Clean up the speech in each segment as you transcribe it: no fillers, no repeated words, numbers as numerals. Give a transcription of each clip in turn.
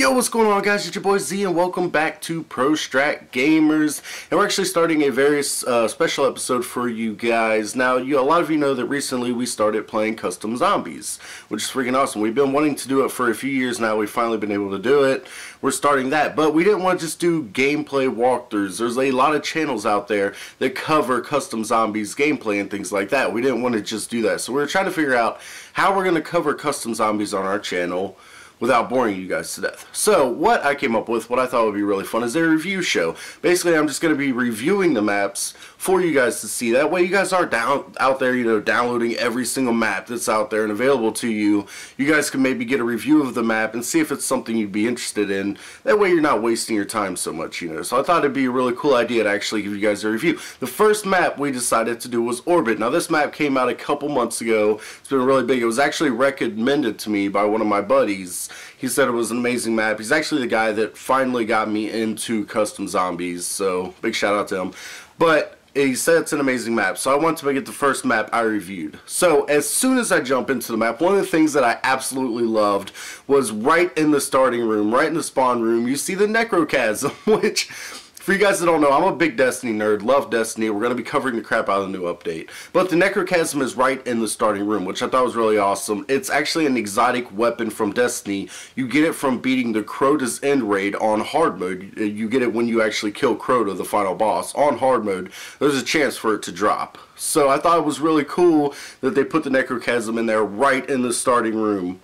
Yo, what's going on, guys? It's your boy Z, and welcome back to Pro Strat Gamers. And we're actually starting a very special episode for you guys. Now, a lot of you know that recently we started playing Custom Zombies, which is freaking awesome. We've been wanting to do it for a few years now. We've finally been able to do it. We're starting that, but we didn't want to just do gameplay walkthroughs. There's a lot of channels out there that cover Custom Zombies gameplay and things like that. We didn't want to just do that, so we were trying to figure out how we're going to cover Custom Zombies on our channel without boring you guys to death. So what I came up with, what I thought would be really fun, is a review show. Basically, I'm just going to be reviewing the maps for you guys to see. That way you guys aren't out there, downloading every single map that's out there and available to you. You guys can maybe get a review of the map and see if it's something you'd be interested in. That way you're not wasting your time so much, So I thought it'd be a really cool idea to actually give you guys a review. The first map we decided to do was Orbit. Now this map came out a couple months ago. It's been really big. It was actually recommended to me by one of my buddies. He said it was an amazing map. He's actually the guy that finally got me into Custom Zombies, so big shout out to him. But he said it's an amazing map, so I wanted to make it the first map I reviewed. So as soon as I jump into the map, one of the things that I absolutely loved was right in the starting room, right in the spawn room, you see the Necrochasm, which, for you guys that don't know, I'm a big Destiny nerd, love Destiny. We're going to be covering the crap out of the new update. But the Necrochasm is right in the starting room, which I thought was really awesome. It's actually an exotic weapon from Destiny. You get it from beating the Crota's End raid on hard mode. You get it when you actually kill Crota, the final boss. On hard mode, there's a chance for it to drop. So I thought it was really cool that they put the Necrochasm in there right in the starting room.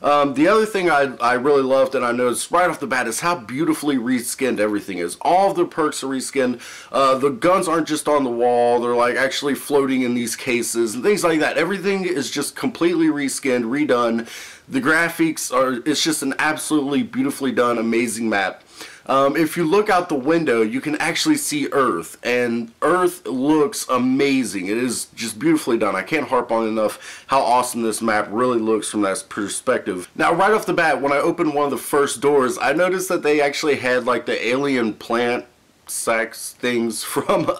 The other thing I really loved and I noticed right off the bat is how beautifully reskinned everything is. All of the perks are reskinned. The guns aren't just on the wall. They're like actually floating in these cases and things like that. Everything is just completely reskinned, redone. The graphics it's just an absolutely beautifully done, amazing map. If you look out the window, you can actually see Earth, and Earth looks amazing. It is just beautifully done. I can't harp on enough how awesome this map really looks from that perspective. Now, right off the bat, when I opened one of the first doors, I noticed that they actually had like the alien plant sacks things from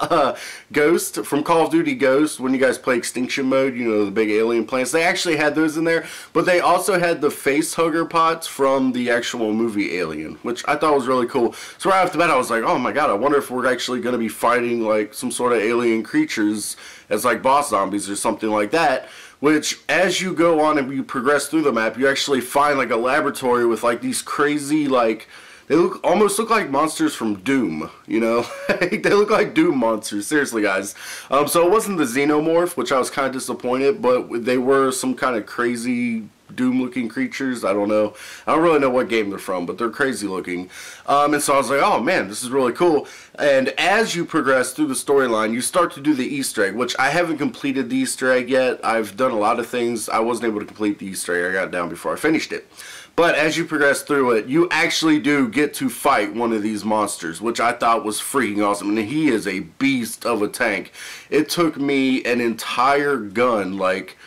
Ghost, from Call of Duty Ghost, when you guys play Extinction Mode, the big alien plants. They actually had those in there, but they also had the face hugger pots from the actual movie Alien, which I thought was really cool. So right off the bat I was like, oh my god, I wonder if we're actually going to be fighting like some sort of alien creatures as like boss zombies or something like that. Which, as you go on and you progress through the map, you actually find like a laboratory with like these crazy like, they almost look like monsters from Doom, They look like Doom monsters, seriously, guys. So it wasn't the Xenomorph, which I was kind of disappointed, but they were some kind of crazy Doom-looking creatures. I don't know. I don't really know what game they're from, but they're crazy looking. And so I was like, oh man, this is really cool. And as you progress through the storyline, you start to do the Easter egg, which I haven't completed the Easter egg yet. I've done a lot of things. I wasn't able to complete the Easter egg. I got it down before I finished it. But as you progress through it, you actually do get to fight one of these monsters, which I thought was freaking awesome. And he is a beast of a tank. It took me an entire gun, like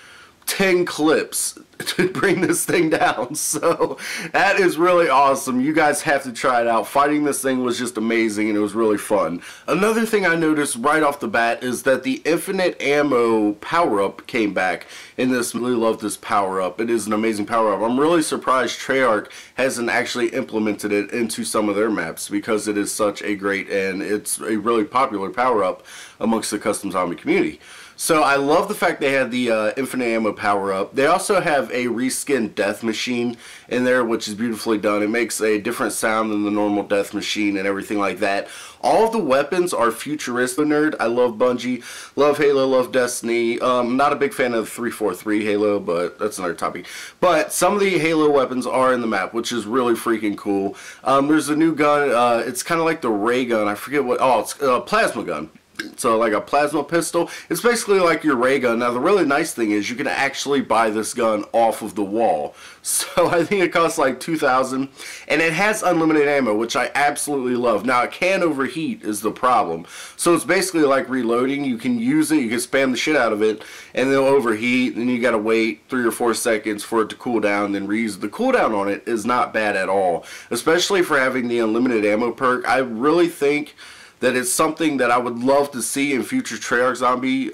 10 clips, to bring this thing down. So that is really awesome. You guys have to try it out. Fighting this thing was just amazing and it was really fun. Another thing I noticed right off the bat is that the infinite ammo power-up came back in this. I really love this power-up. It is an amazing power-up. I'm really surprised Treyarch hasn't actually implemented it into some of their maps, because it is such a great and it's a really popular power-up amongst the Custom Zombie community. So I love the fact they had the infinite ammo power up. They also have a reskinned death machine in there, which is beautifully done. It makes a different sound than the normal death machine and everything like that. All of the weapons are futuristic. Nerd, I love Bungie, love Halo, love Destiny. Not a big fan of 343 Halo, but that's another topic. But some of the Halo weapons are in the map, which is really freaking cool. There's a new gun. It's kind of like the ray gun. I forget what. Oh, it's a plasma gun. So like a plasma pistol. It's basically like your ray gun. Now the really nice thing is you can actually buy this gun off of the wall. So I think it costs like $2,000, and it has unlimited ammo, which I absolutely love. Now it can overheat is the problem. So it's basically like reloading. You can use it, you can spam the shit out of it, and it'll overheat, and you gotta wait 3 or 4 seconds for it to cool down, then reuse. The cooldown on it is not bad at all, especially for having the unlimited ammo perk. I really think that it's something that I would love to see in future Treyarch Zombie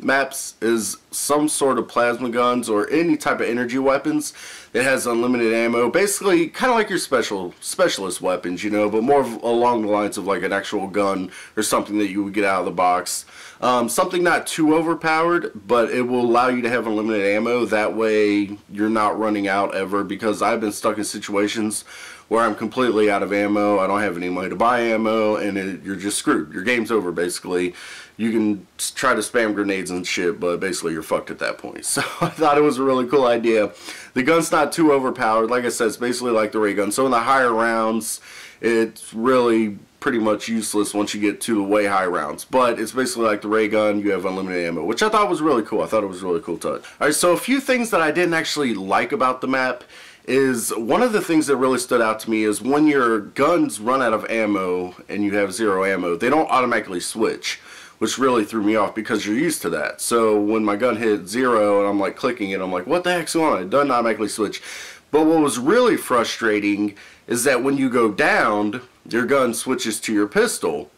maps is some sort of plasma guns or any type of energy weapons that has unlimited ammo. Basically, kind of like your specialist weapons, you know, but more along the lines of like an actual gun or something that you would get out of the box. Something not too overpowered, but it will allow you to have unlimited ammo. That way you're not running out ever, because I've been stuck in situations where I'm completely out of ammo, I don't have any money to buy ammo, and you're just screwed. Your game's over, basically. You can try to spam grenades and shit, but basically you're fucked at that point. So I thought it was a really cool idea. The gun's not too overpowered. Like I said, it's basically like the ray gun. So in the higher rounds, it's really pretty much useless once you get to the way high rounds. But it's basically like the ray gun, you have unlimited ammo, which I thought was really cool. I thought it was a really cool touch. Alright, so a few things that I didn't actually like about the map is, one of the things that really stood out to me is when your guns run out of ammo and you have 0 ammo, they don't automatically switch, which really threw me off because you're used to that. So when my gun hit 0 and I'm like clicking it, I'm like, what the heck's going on? It doesn't automatically switch. But what was really frustrating is that when you go down, your gun switches to your pistol.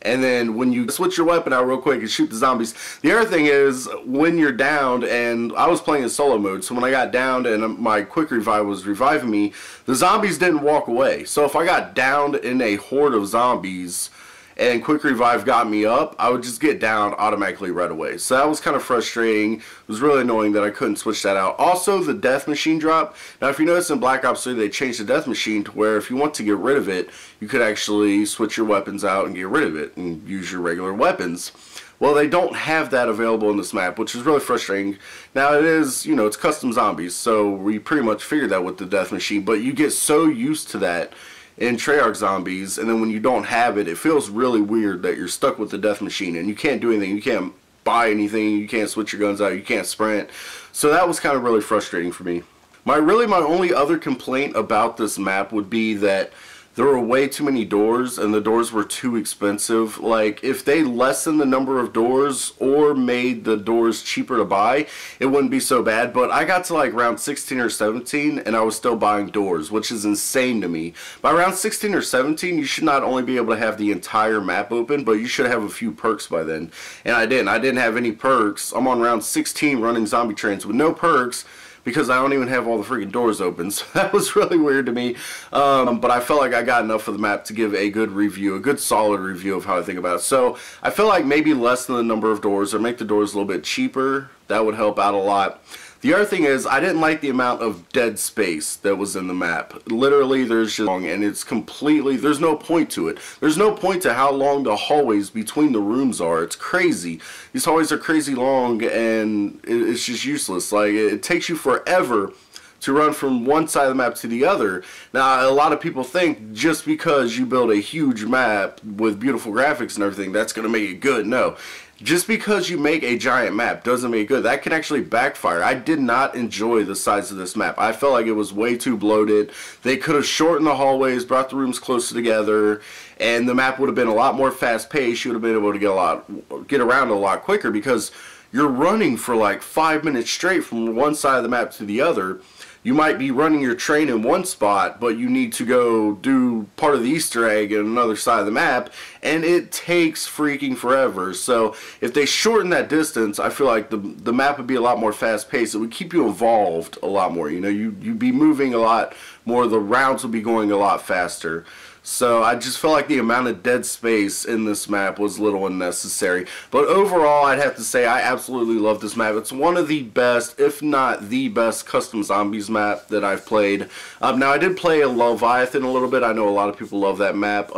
And then when you switch your weapon out real quick and shoot the zombies. The other thing is, when you're downed, and I was playing in solo mode, so when I got downed and my quick revive was reviving me, the zombies didn't walk away. So if I got downed in a horde of zombies and quick revive got me up, I would just get down automatically right away. So that was kind of frustrating. It was really annoying that I couldn't switch that out. Also, the death machine drop. Now, if you notice in Black Ops 3, they changed the death machine to where if you want to get rid of it, you could actually switch your weapons out and get rid of it and use your regular weapons. Well, they don't have that available in this map, which is really frustrating. Now, it is, you know, it's custom zombies, so we pretty much figured that with the death machine, but you get so used to that in Treyarch Zombies, and then when you don't have it, it feels really weird that you're stuck with the death machine and you can't do anything, you can't buy anything, you can't switch your guns out, you can't sprint. So that was kind of really frustrating for me. My only other complaint about this map would be that there were way too many doors and the doors were too expensive. Like, if they lessened the number of doors or made the doors cheaper to buy, it wouldn't be so bad. But I got to like round 16 or 17 and I was still buying doors, which is insane to me. By round 16 or 17, you should not only be able to have the entire map open, but you should have a few perks by then. And I didn't have any perks. I'm on round 16 running zombie trains with no perks, because I don't even have all the freaking doors open. So that was really weird to me. But I felt like I got enough of the map to give a good review, a good solid review of how I think about it. So I feel like maybe less than the number of doors, or make the doors a little bit cheaper. That would help out a lot. The other thing is, I didn't like the amount of dead space that was in the map. Literally, there's just long, and it's completely, there's no point to it. There's no point to how long the hallways between the rooms are. It's crazy. These hallways are crazy long, and it's just useless. Like, it takes you forever to run from one side of the map to the other. Now, a lot of people think just because you build a huge map with beautiful graphics and everything, that's going to make it good. No. Just because you make a giant map doesn't make it good. That can actually backfire. I did not enjoy the size of this map. I felt like it was way too bloated. They could have shortened the hallways, brought the rooms closer together, and the map would have been a lot more fast-paced. You would have been able to get around a lot quicker, because you're running for like 5 minutes straight from one side of the map to the other. You might be running your train in one spot, but you need to go do part of the Easter egg in another side of the map, and it takes freaking forever. So if they shorten that distance, I feel like the map would be a lot more fast-paced. It would keep you involved a lot more. You know, you'd be moving a lot more. The rounds would be going a lot faster. So I just felt like the amount of dead space in this map was a little unnecessary. But overall, I'd have to say I absolutely love this map. It's one of the best, if not the best, custom zombies map that I've played. Now, I did play a Leviathan a little bit. I know a lot of people love that map.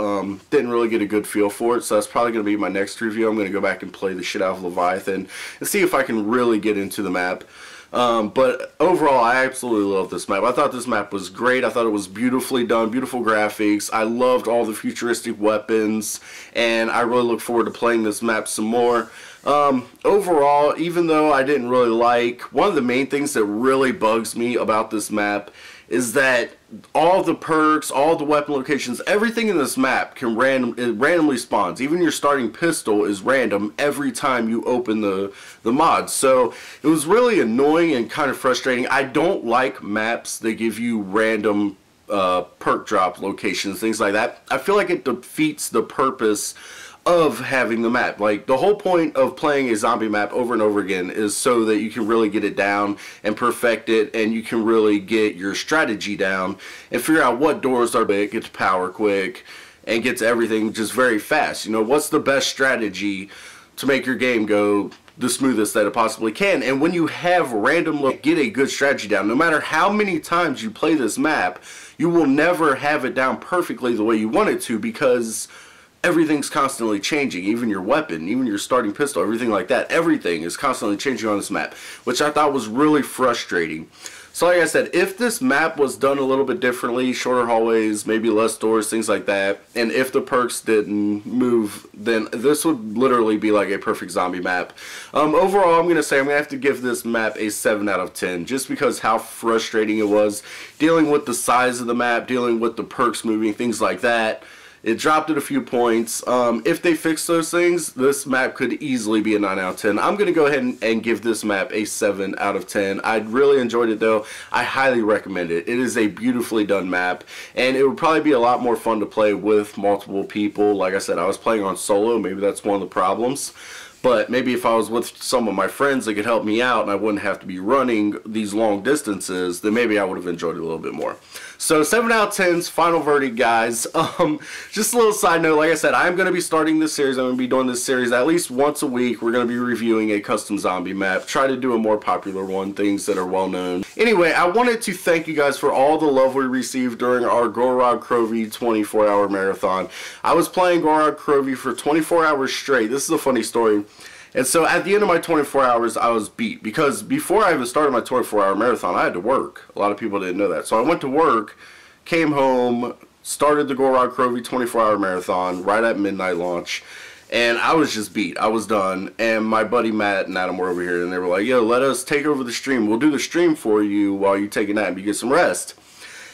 Didn't really get a good feel for it, so that's probably going to be my next review. I'm going to go back and play the shit out of Leviathan and see if I can really get into the map. But overall, I absolutely love this map. I thought this map was great. I thought it was beautifully done, beautiful graphics. I loved all the futuristic weapons, and I really look forward to playing this map some more. Overall, even though I didn't really like, one of the main things that really bugs me about this map is that all the perks, all the weapon locations, everything in this map can randomly spawns. Even your starting pistol is random every time you open the mod. So it was really annoying and kind of frustrating. I don't like maps that give you random perk drop locations, things like that. I feel like it defeats the purpose of having the map. Like, the whole point of playing a zombie map over and over again is so that you can really get it down and perfect it, and you can really get your strategy down and figure out what doors are big, get to power quick, and get to everything just very fast. You know, what's the best strategy to make your game go the smoothest that it possibly can. And when you have get a good strategy down, no matter how many times you play this map, you will never have it down perfectly the way you want it to, because everything's constantly changing. Even your weapon, even your starting pistol, everything like that, everything is constantly changing on this map, which I thought was really frustrating. So like I said, if this map was done a little bit differently, shorter hallways, maybe less doors, things like that, and if the perks didn't move, then this would literally be like a perfect zombie map. Overall, I'm going to say I'm going to have to give this map a 7 out of 10, just because how frustrating it was, dealing with the size of the map, dealing with the perks moving, things like that. It dropped it a few points. If they fix those things, this map could easily be a 9 out of 10. I'm going to go ahead and give this map a 7 out of 10. I really enjoyed it though. I highly recommend it. It is a beautifully done map, and it would probably be a lot more fun to play with multiple people. Like I said, I was playing on solo. Maybe that's one of the problems. But maybe if I was with some of my friends that could help me out and I wouldn't have to be running these long distances, then maybe I would have enjoyed it a little bit more. So 7 out of 10's final verdict, guys. Just a little side note, like I said, I'm going to be starting this series. I'm going to be doing this series at least once a week. We're going to be reviewing a custom zombie map. Try to do a more popular one, things that are well known. Anyway, I wanted to thank you guys for all the love we received during our Gorod Krovi 24-hour marathon. I was playing Gorod Krovi for 24 hours straight. This is a funny story. And so at the end of my 24 hours, I was beat, because before I even started my 24-hour marathon, I had to work. A lot of people didn't know that. So I went to work, came home, started the Gorod Krovi 24-hour marathon right at midnight launch, and I was just beat. I was done. And my buddy Matt and Adam were over here, and they were like, yo, let us take over the stream. We'll do the stream for you while you take a nap and you get some rest.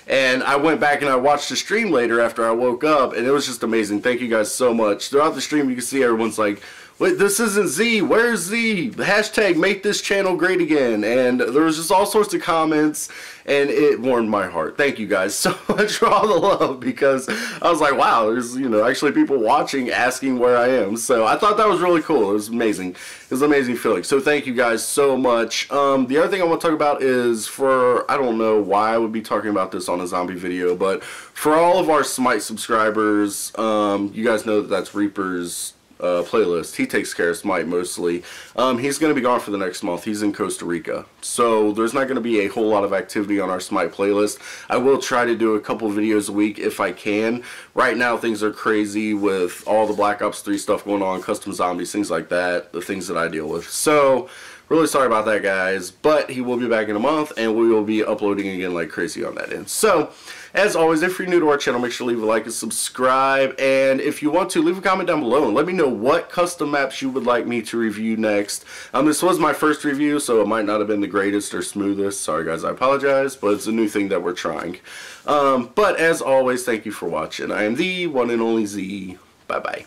And I went back and I watched the stream later after I woke up, and it was just amazing. Thank you guys so much. Throughout the stream, you can see everyone's like, wait, this isn't Z. Where's Z? The hashtag make this channel great again. And there was just all sorts of comments, and it warmed my heart. Thank you guys so much for all the love, because I was like, wow, there's, you know, actually people watching asking where I am. So I thought that was really cool. It was amazing. It was an amazing feeling. So thank you guys so much. The other thing I want to talk about is, for, I don't know why I would be talking about this on a zombie video, but for all of our Smite subscribers, you guys know that that's Reaper's playlist. He takes care of Smite mostly. He's going to be gone for the next month. He's in Costa Rica, so there's not going to be a whole lot of activity on our Smite playlist. I will try to do a couple videos a week if I can. Right now things are crazy with all the Black Ops 3 stuff going on, custom zombies, things like that, the things that I deal with. So really sorry about that, guys, but he will be back in a month, and we will be uploading again like crazy on that end. So as always, if you're new to our channel, make sure to leave a like and subscribe. And if you want to, leave a comment down below and let me know what custom maps you would like me to review next. This was my first review, so it might not have been the greatest or smoothest. Sorry guys, I apologize, but it's a new thing that we're trying. But as always, thank you for watching. I am the one and only Z. Bye-bye.